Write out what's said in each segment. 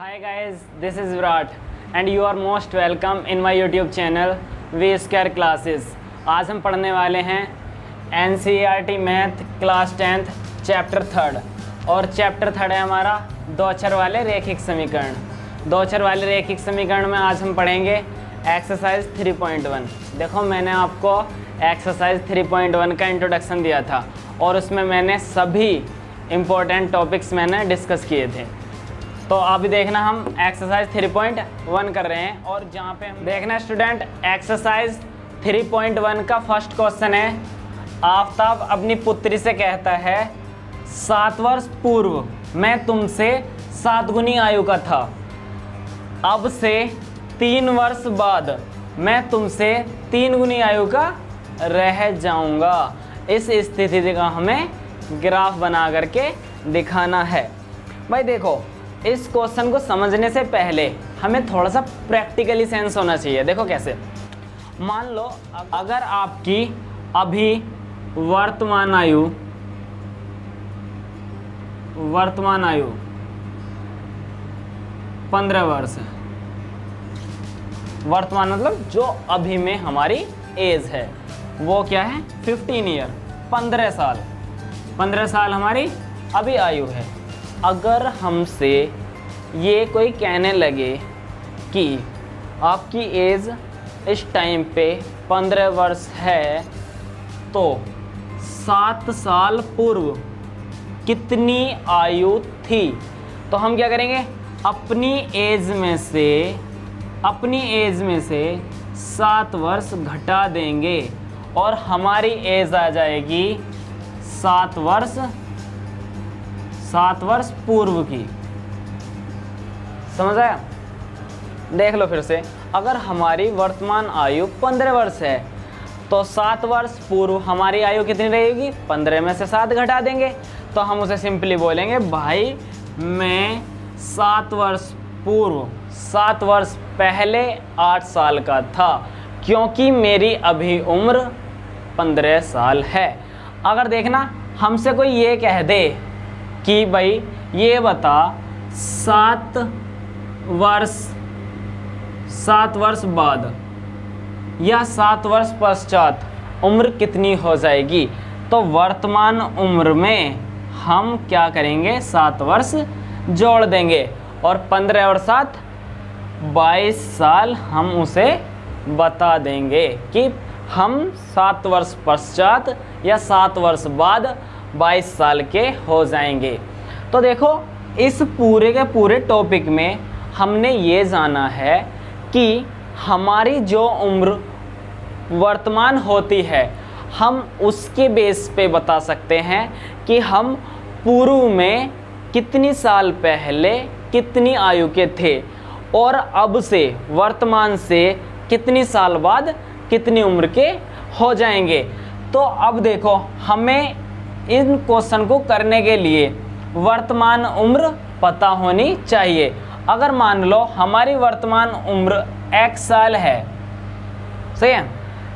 Hi guys, this is Virat and you are most welcome in my YouTube channel V Square Classes। आज हम पढ़ने वाले हैं NCERT math class 10th chapter 3 और chapter 3 है हमारा दो अक्षर वाले रैखिक समीकरण। दो अक्षर वाले रैखिक समीकरण में आज हम पढ़ेंगे एक्सरसाइज 3.1। देखो मैंने आपको एक्सरसाइज 3.1 का इंट्रोडक्शन दिया था और उसमें मैंने सभी इम्पोर्टेंट टॉपिक्स मैंने डिस्कस किए थे। तो अभी देखना हम एक्सरसाइज 3.1 कर रहे हैं और जहाँ पे हम देखना स्टूडेंट एक्सरसाइज 3.1 का फर्स्ट क्वेश्चन है। आफताब अपनी पुत्री से कहता है 7 वर्ष पूर्व मैं तुमसे 7 गुनी आयु का था, अब से 3 वर्ष बाद मैं तुमसे 3 गुनी आयु का रह जाऊंगा। इस स्थिति का हमें ग्राफ बना करके दिखाना है। भाई देखो इस क्वेश्चन को समझने से पहले हमें थोड़ा सा प्रैक्टिकली सेंस होना चाहिए। देखो कैसे, मान लो अगर आपकी अभी वर्तमान आयु 15 वर्ष है। वर्तमान मतलब जो अभी में हमारी एज है वो क्या है 15 ईयर, 15 साल हमारी अभी आयु है। अगर हमसे ये कोई कहने लगे कि आपकी एज इस टाइम पे 15 वर्ष है तो 7 साल पूर्व कितनी आयु थी, तो हम क्या करेंगे अपनी एज में से 7 वर्ष घटा देंगे और हमारी एज आ जाएगी 7 वर्ष पूर्व की। समझ आया? देख लो फिर से, अगर हमारी वर्तमान आयु 15 वर्ष है तो 7 वर्ष पूर्व हमारी आयु कितनी रहेगी, 15 में से 7 घटा देंगे तो हम उसे सिंपली बोलेंगे भाई मैं 7 वर्ष पूर्व 7 वर्ष पहले 8 साल का था क्योंकि मेरी अभी उम्र 15 साल है। अगर देखना हमसे कोई ये कह दे कि भाई ये बता 7 वर्ष बाद या 7 वर्ष पश्चात उम्र कितनी हो जाएगी, तो वर्तमान उम्र में हम क्या करेंगे 7 वर्ष जोड़ देंगे और 15 और 7 22 साल हम उसे बता देंगे कि हम 7 वर्ष पश्चात या 7 वर्ष बाद 22 साल के हो जाएंगे। तो देखो इस पूरे के पूरे टॉपिक में हमने ये जाना है कि हमारी जो उम्र वर्तमान होती है हम उसके बेस पे बता सकते हैं कि हम पूर्व में कितनी साल पहले कितनी आयु के थे और अब से वर्तमान से कितनी साल बाद कितनी उम्र के हो जाएंगे। तो अब देखो हमें इन क्वेश्चन को करने के लिए वर्तमान उम्र पता होनी चाहिए। अगर मान लो हमारी वर्तमान उम्र x साल है, सही है,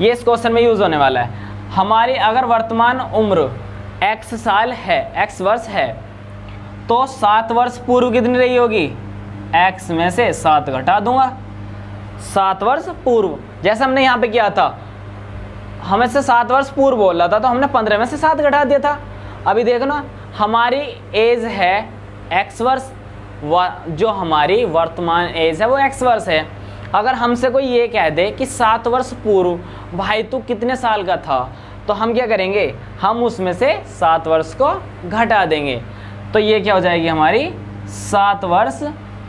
ये इस क्वेश्चन में यूज़ होने वाला है। हमारी अगर वर्तमान उम्र x साल है, x वर्ष है, तो 7 वर्ष पूर्व कितनी रही होगी, x में से 7 घटा दूंगा। 7 वर्ष पूर्व जैसे हमने यहाँ पे किया था, हमें से 7 वर्ष पूर्व बोला था तो हमने 15 में से 7 घटा दिया था। अभी देखना हमारी एज है x वर्ष, जो हमारी वर्तमान एज है वो x वर्ष है। अगर हमसे कोई ये कह दे कि 7 वर्ष पूर्व भाई तू कितने साल का था, तो हम क्या करेंगे हम उसमें से 7 वर्ष को घटा देंगे तो ये क्या हो जाएगी हमारी 7 वर्ष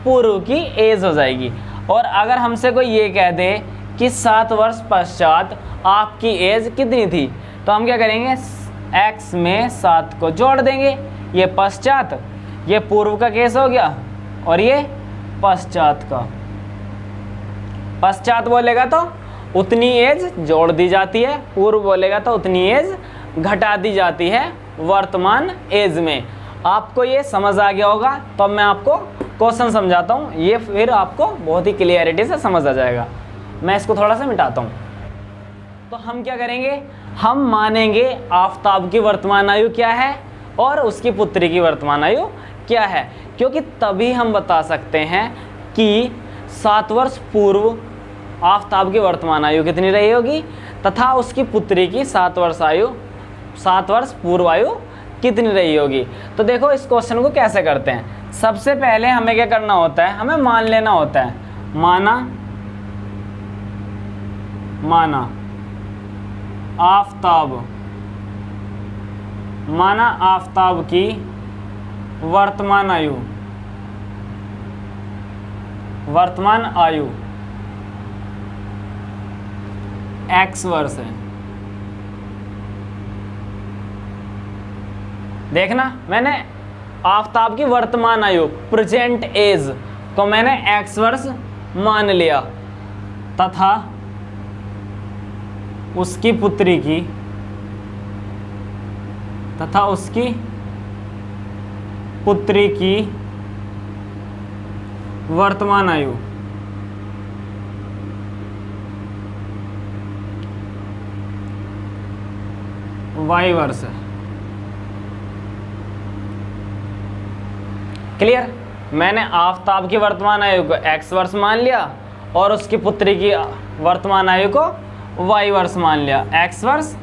पूर्व की एज हो जाएगी। और अगर हमसे कोई ये कह दे कि 7 वर्ष पश्चात आपकी एज कितनी थी, तो हम क्या करेंगे x में 7 को जोड़ देंगे। ये पश्चात, ये पूर्व का केस हो गया और ये पश्चात का। पश्चात बोलेगा तो उतनी एज जोड़ दी जाती है, पूर्व बोलेगा तो उतनी एज घटा दी जाती है वर्तमान एज में। आपको ये समझ आ गया होगा तो मैं आपको क्वेश्चन समझाता हूँ, ये फिर आपको बहुत ही क्लियरिटी से समझ आ जाएगा। मैं इसको थोड़ा सा मिटाता हूँ। तो हम क्या करेंगे, हम मानेंगे आफताब की वर्तमान आयु क्या है और उसकी पुत्री की वर्तमान आयु क्या है, क्योंकि तभी हम बता सकते हैं कि 7 वर्ष पूर्व आफताब की वर्तमान आयु कितनी रही होगी तथा उसकी पुत्री की 7 वर्ष पूर्व आयु कितनी रही होगी। तो देखो इस क्वेश्चन को कैसे करते हैं। सबसे पहले हमें क्या करना होता है, हमें मान लेना होता है, माना आफताब की वर्तमान आयु x वर्ष है। देखना, मैंने आफताब की वर्तमान आयु प्रेजेंट एज को मैंने x वर्ष मान लिया तथा उसकी पुत्री की वर्तमान आयु y वर्ष है। क्लियर, मैंने आफताब की वर्तमान आयु को x वर्ष मान लिया और उसकी पुत्री की वर्तमान आयु को y वर्ष मान लिया, x वर्ष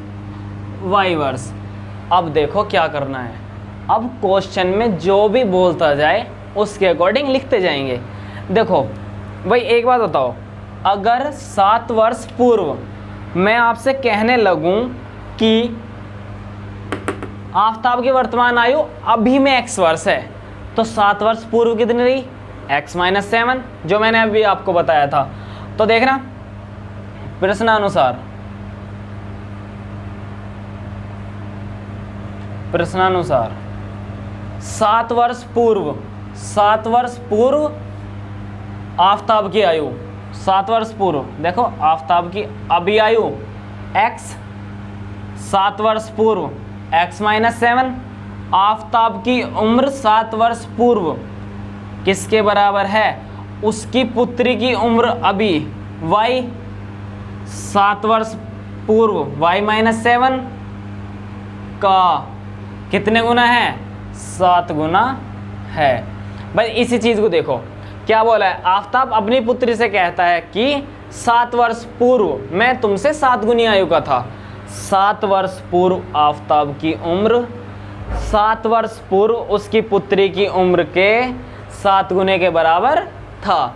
y वर्ष। अब देखो क्या करना है, अब क्वेश्चन में जो भी बोलता जाए उसके अकॉर्डिंग लिखते जाएंगे। देखो भाई एक बात बताओ, अगर 7 वर्ष पूर्व मैं आपसे कहने लगूं कि आफताब की वर्तमान आयु अभी में x वर्ष है, तो 7 वर्ष पूर्व कितनी रही, x - 7, जो मैंने अभी आपको बताया था। तो देखना, प्रश्नानुसार 7 वर्ष पूर्व आफताब की आयु, 7 वर्ष पूर्व, देखो आफताब की अभी आयु x, 7 वर्ष पूर्व x - 7, आफताब की उम्र 7 वर्ष पूर्व किसके बराबर है, उसकी पुत्री की उम्र अभी y, 7 वर्ष पूर्व y - 7 का कितने गुना है, 7 गुना है। भाई इसी चीज को देखो क्या बोला है, आफताब अपनी पुत्री से कहता है कि 7 वर्ष पूर्व मैं तुमसे 7 गुनी आयु का था। 7 वर्ष पूर्व आफताब की उम्र 7 वर्ष पूर्व उसकी पुत्री की उम्र के 7 गुने के बराबर था।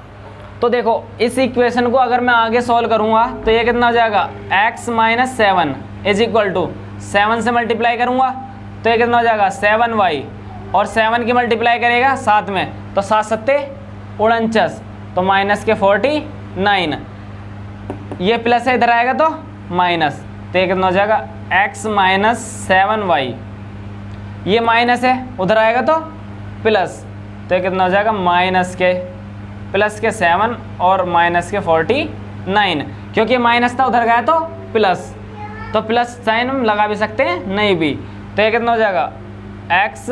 तो देखो इस इक्वेशन को अगर मैं आगे सॉल्व करूंगा तो ये कितना हो जाएगा, x - 7 इज इक्वल टू 7 से मल्टीप्लाई करूंगा तो ये कितना हो जाएगा 7y, और 7 की मल्टीप्लाई करेगा 7 में तो 7 सत्ते 49, तो माइनस के 49, ये प्लस है इधर आएगा तो माइनस, तो ये कितना हो जाएगा x - 7y, ये माइनस है उधर आएगा तो प्लस, तो ये कितना हो जाएगा प्लस के 7 और माइनस के 49, क्योंकि माइनस था उधर गया तो प्लस, तो प्लस साइन हम लगा भी सकते हैं नहीं भी, तो ये कितना हो जाएगा x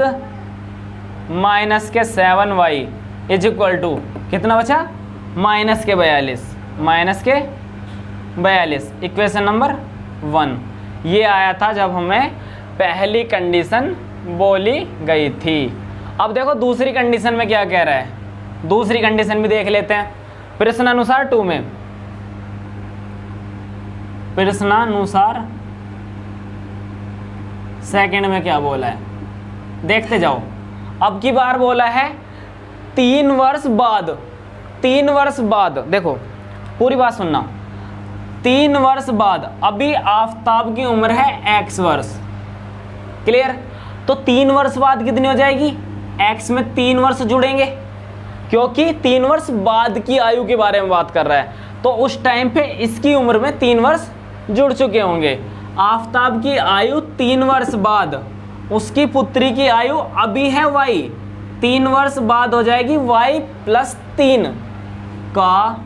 माइनस के 7y इज इक्वल टू कितना बचा, माइनस के 42, इक्वेशन नंबर 1। ये आया था जब हमें पहली कंडीशन बोली गई थी। अब देखो दूसरी कंडीशन में क्या कह रहा है, दूसरी कंडीशन भी देख लेते हैं। प्रश्नानुसार 2 में, प्रश्नानुसार सेकंड में क्या बोला है देखते जाओ। अब की बार बोला है 3 वर्ष बाद, देखो पूरी बात सुनना, 3 वर्ष बाद अभी आफताब की उम्र है x वर्ष, क्लियर। तो 3 वर्ष बाद कितनी हो जाएगी, x में 3 वर्ष जुड़ेंगे, क्योंकि 3 वर्ष बाद की आयु के बारे में बात कर रहा है, तो उस टाइम पे इसकी उम्र में 3 वर्ष जुड़ चुके होंगे। आफताब की आयु 3 वर्ष बाद, उसकी पुत्री की आयु अभी है y, 3 वर्ष बाद हो जाएगी y + 3 का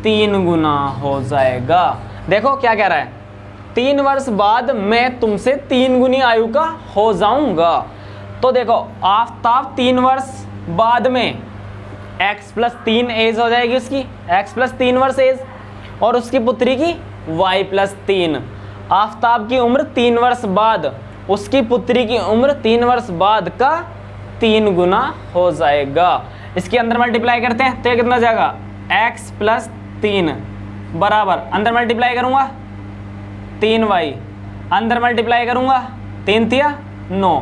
3 गुना हो जाएगा। देखो क्या कह रहा है, 3 वर्ष बाद मैं तुमसे 3 गुनी आयु का हो जाऊंगा। तो देखो आफताब 3 वर्ष बाद में x + 3 एज हो जाएगी उसकी, x + 3 वर्ष एज, और उसकी पुत्री की y + 3। आफताब की उम्र 3 वर्ष बाद, उसकी पुत्री की उम्र 3 वर्ष बाद का 3 गुना हो जाएगा। इसके अंदर मल्टीप्लाई करते हैं तो ये कितना हो जाएगा, x प्लस 3 बराबर, अंदर मल्टीप्लाई करूंगा 3y, अंदर मल्टीप्लाई करूंगा 3 तिया 9,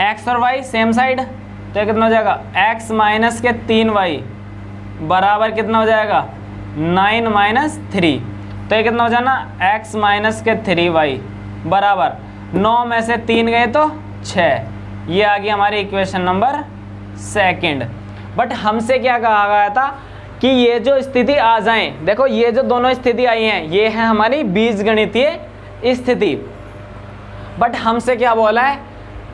x और y सेम साइड तो ये कितना हो जाएगा, x माइनस के 3y बराबर कितना हो जाएगा 9 माइनस 3, तो ये कितना हो जाना x माइनस के 3y बराबर 9 में से 3 गए तो 6। ये आ गई हमारी इक्वेशन नंबर सेकंड। बट हमसे क्या कहा गया था कि ये जो स्थिति आ जाए, देखो ये जो दोनों स्थिति आई हैं ये है हमारी बीजगणितीय स्थिति, बट हमसे क्या बोला है,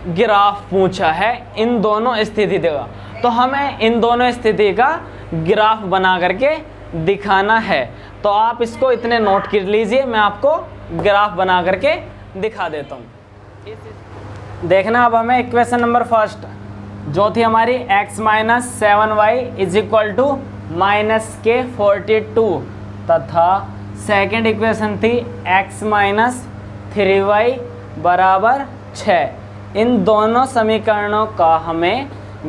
ग्राफ पूछा है इन दोनों स्थिति का, तो हमें इन दोनों स्थिति का ग्राफ बना करके दिखाना है। तो आप इसको इतने नोट कर लीजिए, मैं आपको ग्राफ बना करके दिखा देता हूँ। देखना अब हमें इक्वेशन नंबर फर्स्ट जो थी हमारी x minus 7y is equal to minus के 42 तथा सेकेंड इक्वेशन थी x माइनस 3y बराबर 6। इन दोनों समीकरणों का हमें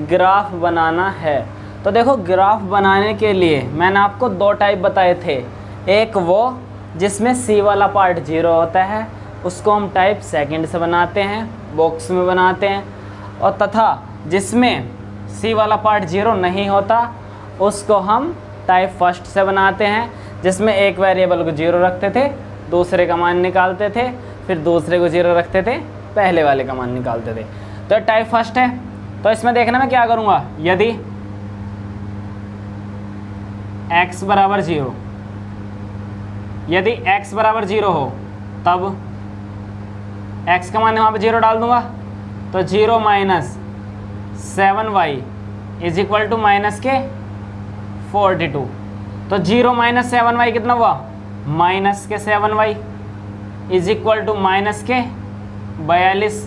ग्राफ बनाना है। तो देखो ग्राफ बनाने के लिए मैंने आपको दो टाइप बताए थे, एक वो जिसमें c वाला पार्ट 0 होता है उसको हम टाइप सेकंड से बनाते हैं, बॉक्स में बनाते हैं, और तथा जिसमें c वाला पार्ट 0 नहीं होता उसको हम टाइप फर्स्ट से बनाते हैं, जिसमें एक वेरिएबल को 0 रखते थे, दूसरे का मान निकालते थे, फिर दूसरे को 0 रखते थे, पहले वाले का मान निकालते थे। तो टाइप फर्स्ट है। तो इसमें देखना मैं क्या करूँगा, यदि x बराबर 0, यदि x बराबर 0 हो तब x का मान वहाँ पे 0 डाल दूंगा, तो 0 minus 7y is equal to minus के 42। तो 0 माइनस 7y कितना हुआ, माइनस के 7y is equal to minus के 42,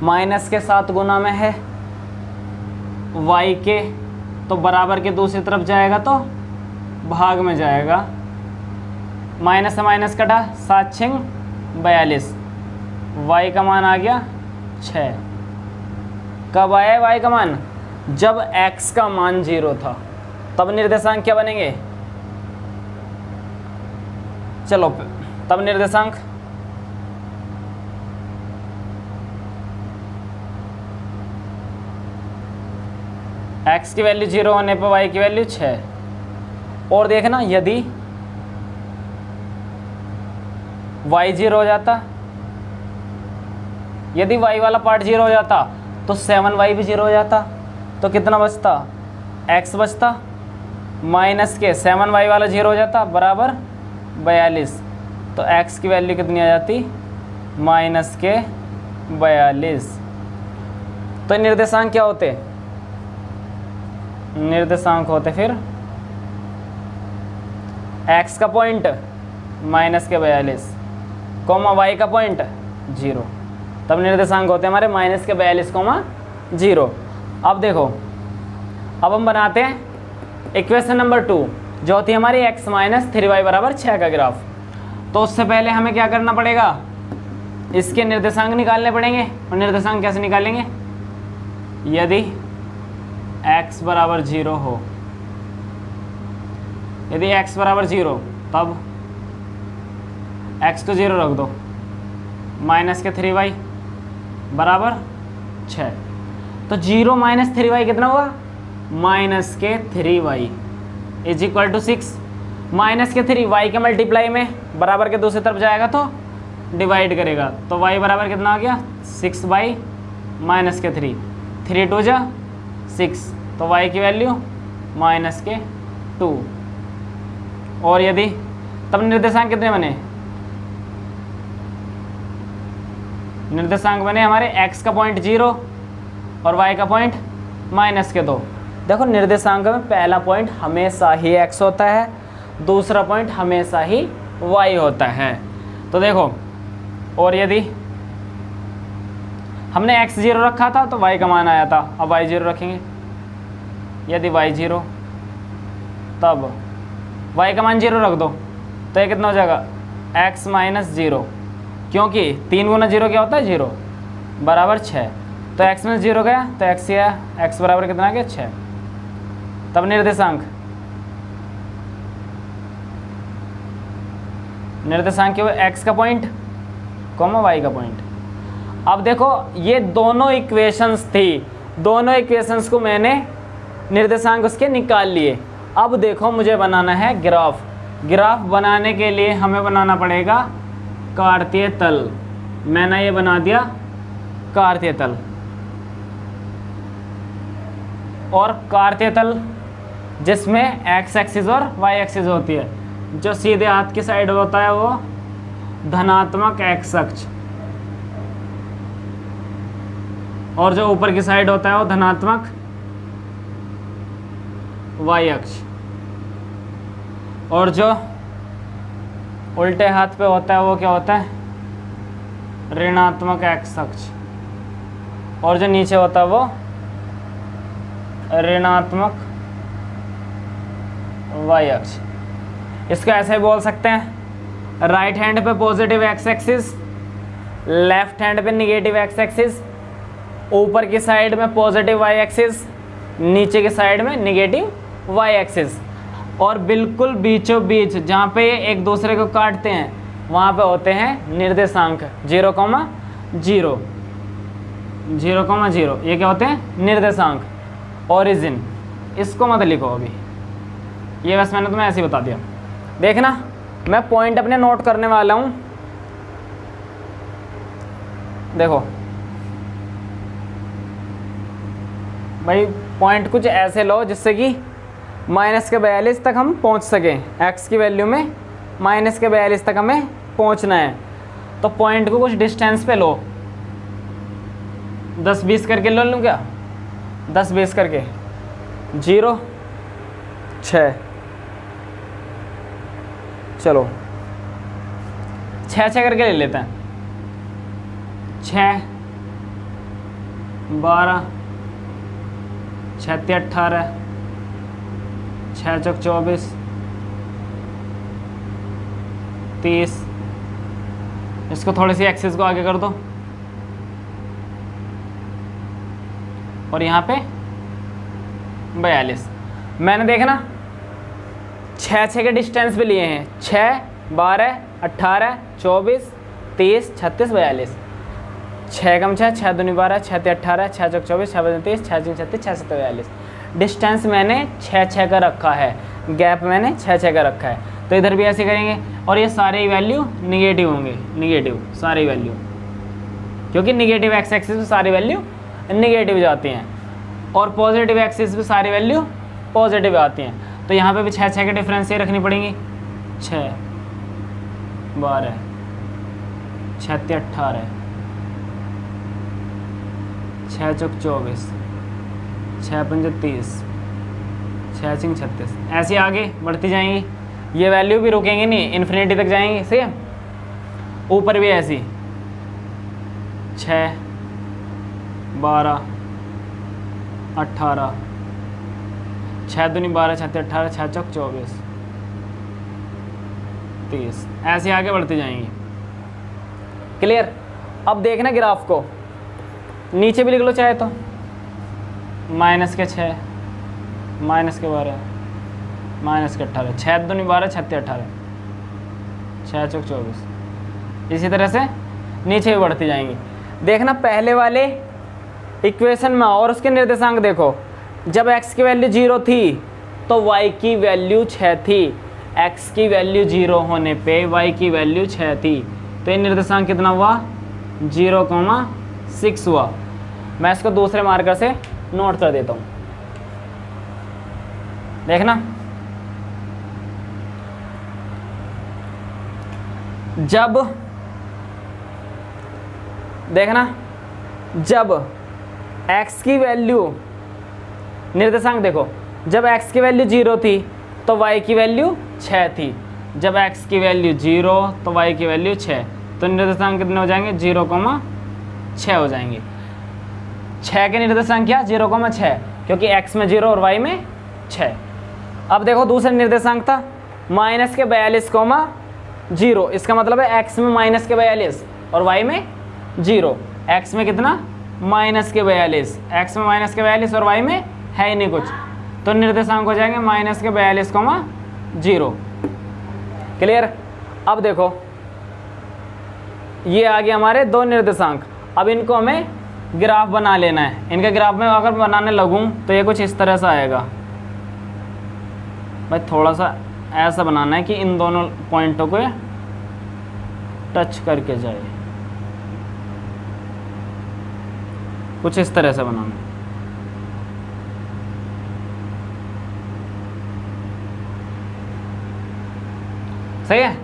माइनस के 7 गुना में है y के, तो बराबर के दूसरी तरफ जाएगा तो भाग में जाएगा, माइनस से माइनस कटा, 7 छिंग 42, y का मान आ गया 6। कब आया y का मान, जब x का मान 0 था, तब निर्देशांक क्या बनेंगे, चलो तब निर्देशांक x की वैल्यू 0 होने पर y की वैल्यू 6। और देखना यदि y 0 हो जाता, यदि y वाला पार्ट 0 हो जाता तो 7y भी 0 हो जाता, तो कितना बचता, x बचता, माइनस के 7y वाला 0 हो जाता बराबर 42, तो x की वैल्यू कितनी आ जाती, माइनस के 42। तो निर्देशांक क्या होते, निर्देशांक होते फिर x का पॉइंट माइनस के 42 कोमा y का पॉइंट 0, तब निर्देशांक होते हैं हमारे माइनस के 42 कोमा 0। अब देखो, अब हम बनाते हैं इक्वेशन नंबर 2 जो होती है हमारी x माइनस 3y बराबर 6 का ग्राफ। तो उससे पहले हमें क्या करना पड़ेगा, इसके निर्देशांक निकालने पड़ेंगे। और निर्देशांक कैसे निकालेंगे, यदि x बराबर 0 हो, यदि x बराबर 0 तब x को 0 रख दो, माइनस के 3y बराबर 6। तो 0 माइनस 3y कितना हुआ, माइनस के 3y is equal to 6। Minus के 3y के मल्टीप्लाई में बराबर के दूसरी तरफ जाएगा तो डिवाइड करेगा, तो y बराबर कितना आ गया, 6 बाई माइनस के 3, 3 2 जा 6, तो y की वैल्यू माइनस के 2। और यदि तब निर्देशांक कितने बने, निर्देशांक बने हमारे x का पॉइंट 0 और y का पॉइंट माइनस के 2। देखो निर्देशांक में पहला पॉइंट हमेशा ही x होता है, दूसरा पॉइंट हमेशा ही y होता है। तो देखो, और यदि हमने x 0 रखा था तो y का मान आया था, अब y 0 रखेंगे, यदि y 0 तब y का मान 0 रख दो, तो ये कितना हो जाएगा, x माइनस 0, क्योंकि 3 गुना 0 क्या होता है 0 बराबर 6। तो x में 0 गया तो x ही आया, x बराबर कितना आ गया 6। तब निर्देशांक निर्देशांक x का पॉइंट कॉमा y का पॉइंट। अब देखो ये दोनों इक्वेशंस थी, दोनों इक्वेशंस को मैंने निर्देशांक उसके निकाल लिए। अब देखो मुझे बनाना है ग्राफ। ग्राफ बनाने के लिए हमें बनाना पड़ेगा कार्तीय तल। मैंने ये बना दिया कार्तीय तल, और कार्तीय तल जिसमें x एक्सिस और y एक्सिस होती है। जो सीधे हाथ की साइड होता है वो धनात्मक x अक्ष, और जो ऊपर की साइड होता है वो धनात्मक y अक्ष, और जो उल्टे हाथ पे होता है वो क्या होता है ऋणात्मक x अक्ष, और जो नीचे होता है वो ऋणात्मक y अक्ष। इसको ऐसे बोल सकते हैं, राइट हैंड पे positive x axis, left hand पे निगेटिव x एक्सिस, ऊपर की साइड में पॉजिटिव y एक्सिस, नीचे की साइड में निगेटिव y एक्सिस, और बिल्कुल बीचों बीच जहाँ पे ये एक दूसरे को काटते हैं वहाँ पे होते हैं निर्देशांक 0, 0, 0, 0। ये क्या होते हैं निर्देशांक। ओरिजिन इसको मत लिखो अभी, ये बस मैंने तुम्हें ऐसे ही बता दिया। देखना मैं पॉइंट अपने नोट करने वाला हूँ। देखो भाई पॉइंट कुछ ऐसे लो जिससे कि -42 तक हम पहुँच सकें। x की वैल्यू में -42 तक हमें पहुँचना है, तो पॉइंट को कुछ डिस्टेंस पे लो। 10-20 करके लो लूँ क्या? 10-20 करके 0, 6, चलो 6 करके ले लेते हैं। 6, 12, 6 × 18, 6 × 24, 30। इसको थोड़ी सी एक्सिस को आगे कर दो, और यहाँ पे 42। मैंने देखना 6 के डिस्टेंस पे लिए हैं। 6, 12, 18, 24, 30, 36, 42। 6 कम 6, 6 दूनी 12, 6 × 18, 6 × 24, 6 × 30, 6 × 36, 6 × 42। डिस्टेंस मैंने 6 का रखा है, गैप मैंने 6 का रखा है। तो इधर भी ऐसे करेंगे, और ये सारे वैल्यू निगेटिव होंगे, निगेटिव सारी वैल्यू, क्योंकि निगेटिव x एक्सिस पे सारी वैल्यू निगेटिव जाती हैं, और पॉजिटिव एक्सिस पे सारी वैल्यू पॉजिटिव आती हैं। तो यहाँ पे भी 6 के डिफरेंस ये रखनी पड़ेंगी। 6, 12, 6 × 18, 6 × 24, 6 × 5 30, 6 × 36। ऐसे आगे बढ़ती जाएंगी, ये वैल्यू भी रुकेंगी नहीं, इन्फिनिटी तक जाएंगी। सही है, ऊपर भी ऐसी 6, 12, 18, 6 दूनी 12, 6 × 18, 6 × 24, 30। ऐसे आगे बढ़ती जाएंगी। क्लियर? अब देखना ग्राफ को, नीचे भी लिख लो चाहे तो, -6, -12, -18, 6 दूनी 12, 6 × 18, 6 × 24। इसी तरह से नीचे भी बढ़ती जाएंगी। देखना पहले वाले इक्वेशन में और उसके निर्देशांक देखो। जब x की वैल्यू 0 थी तो y की वैल्यू 6 थी। x की वैल्यू 0 होने पे y की वैल्यू 6 थी, तो ये निर्देशांक कितना हुआ? 0,6 हुआ। मैं इसको दूसरे मार्कर से नोट कर देता हूँ। देखना जब x की वैल्यू, निर्देशांक देखो, जब x की वैल्यू 0 थी तो y की वैल्यू 6 थी। जब x की वैल्यू 0 तो y की वैल्यू 6, तो निर्देशांक कितने हो जाएंगे? 0,6 हो जाएंगे। 6 के निर्देशांक क्या? 0,6, क्योंकि x में 0 और y में 6। अब देखो दूसरा निर्देशांक था -42,0। इसका मतलब है x में -42 और y में 0। x में कितना? माइनस के 42, एक्स में माइनस के 42 और वाई में है ही नहीं कुछ, तो निर्देशांक हो जाएंगे माइनस के 42,0। क्लियर। अब देखो ये आ गया हमारे दो निर्देशांक। अब इनको हमें ग्राफ बना लेना है। इनके ग्राफ में अगर बनाने लगूं तो ये कुछ इस तरह से आएगा भाई, थोड़ा सा ऐसा बनाना है कि इन दोनों पॉइंटों को टच करके जाए, कुछ इस तरह से बनाना है। सही है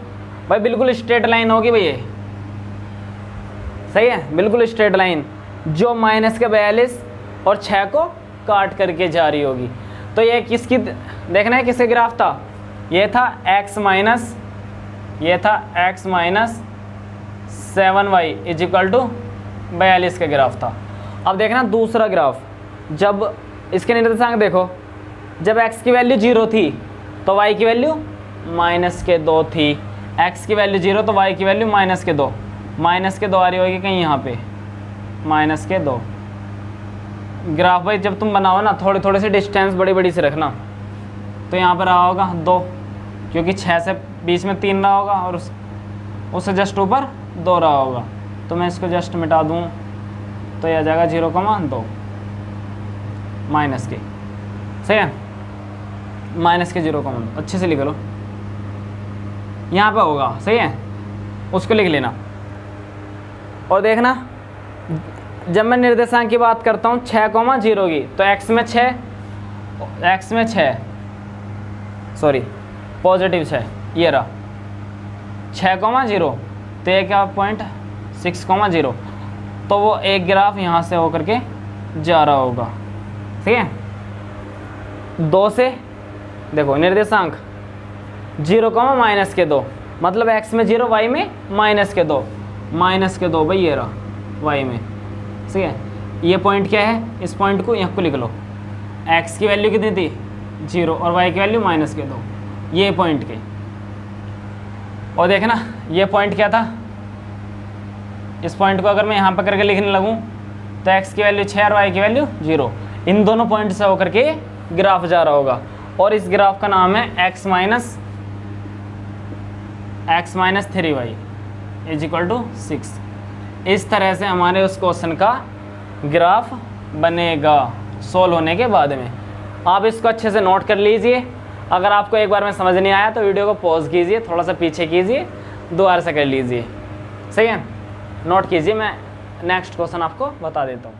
भाई, बिल्कुल स्ट्रेट लाइन होगी भाई ये, सही है, बिल्कुल स्ट्रेट लाइन जो माइनस के 42 और 6 को काट करके जा रही होगी। तो ये किसकी देखना है, किसके ग्राफ था, ये था x माइनस, ये था x minus 7y is equal to 42 का ग्राफ था। अब देखना दूसरा ग्राफ, जब इसके निर्देशांक देखो, जब x की वैल्यू 0 थी तो y की वैल्यू -2 थी, x की वैल्यू 0 तो y की वैल्यू -2, -2 आ रही होगी कहीं यहाँ पे, -2। ग्राफ भाई जब तुम बनाओ ना थोड़ी थोड़ी सी डिस्टेंस बड़ी बड़ी से रखना, तो यहाँ पर रहा होगा 2, क्योंकि 6 से बीच में 3 रहा होगा और उससे जस्ट ऊपर 2 रहा होगा, तो मैं इसको जस्ट मिटा दूँ तो यह आ जाएगा 0,2 माइनस के, सही है, माइनस के 0,2 अच्छे से लिख लो, यहाँ पे होगा, सही है, उसको लिख लेना। और देखना जब मैं निर्देशांक की बात करता हूँ 6,0 की, तो x में 6 सॉरी पॉजिटिव 6, ये रहा 6,0, तो ये क्या पॉइंट 6,0, तो वो एक ग्राफ यहाँ से होकर के जा रहा होगा, ठीक है। 2 से देखो निर्देशांक 0, -2, मतलब x में 0, y में -2 भाई, ये रहा y में, ठीक है। ये पॉइंट क्या है, इस पॉइंट को यहाँ को लिख लो, x की वैल्यू कितनी थी 0 और y की वैल्यू -2, ये पॉइंट के। और देखना ये पॉइंट क्या था, इस पॉइंट को अगर मैं यहाँ पर करके लिखने लगूँ तो x की वैल्यू 6 और y की वैल्यू 0, इन दोनों पॉइंट से होकर के ग्राफ जा रहा होगा, और इस ग्राफ का नाम है x minus 3y is equal to 6। इस तरह से हमारे उस क्वेश्चन का ग्राफ बनेगा सोल्व होने के बाद में। आप इसको अच्छे से नोट कर लीजिए। अगर आपको एक बार में समझ नहीं आया तो वीडियो को पॉज कीजिए, थोड़ा सा पीछे कीजिए, दोबारा से कर लीजिए, सही है, नोट कीजिए। मैं नेक्स्ट क्वेश्चन आपको बता देता हूँ।